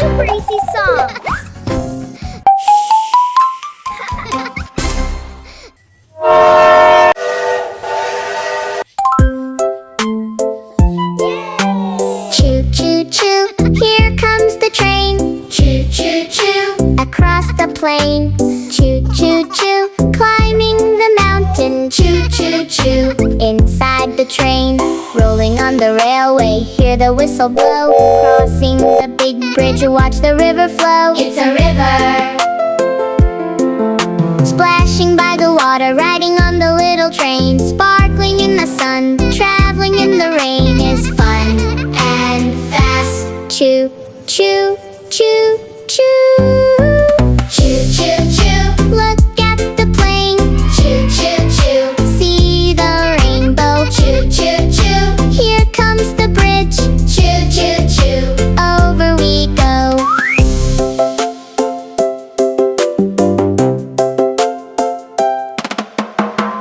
Super easy songs. Choo choo choo, here comes the train. Choo choo choo, across the plain. Choo choo choo, climbing the mountain. Choo choo choo, inside the train. Rolling on the railway, hear the whistle blow. Crossing the big bridge, watch the river flow. It's a river. Splashing by the water, riding on the little train. Sparkling in the sun, traveling in the rain is fun and fast. Choo choo choo choo. Choo choo choo, look at the plane. Choo choo choo, see the rainbow. Choo choo choo, here comes the bridge. Choo choo choo, over we go.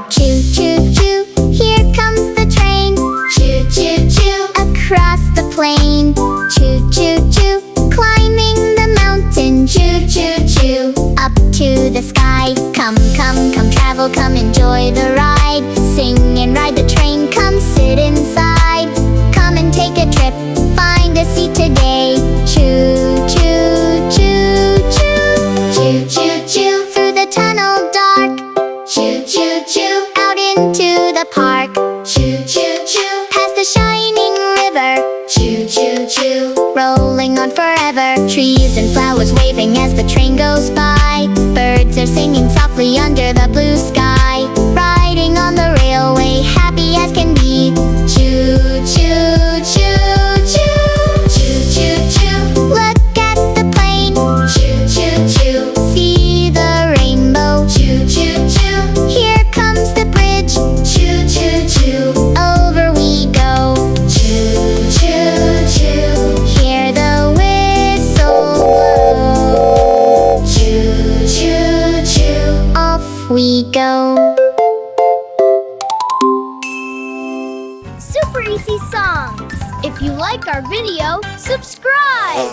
Choo choo choo, here comes the train. Choo choo choo, across the plain. Choo choo choo, climbing the mountain. Choo choo choo, up to the sky. Come, come, come travel, come enjoy the ride. Sing and ride the train, come sit inside. Come and take a trip, find a seat today. Choo choo choo choo. Choo choo choo, through the tunnel dark. Choo choo choo, out into the park. Choo choo choo, past the shining river. Choo choo choo, rolling on forever. Trees and flowers waving as the train goes by. Birds are singing softly under the blue sky. Riding on the railway, happy as can be. Choo choo choo choo. Choo choo choo, look at the plane. Choo choo choo, see the rainbow. Choo choo choo, here comes the bridge. Choo choo choo, over we go. Choo choo choo, hear the whistle blow. Choo choo choo, off we go. Super easy songs. If you like our video, subscribe.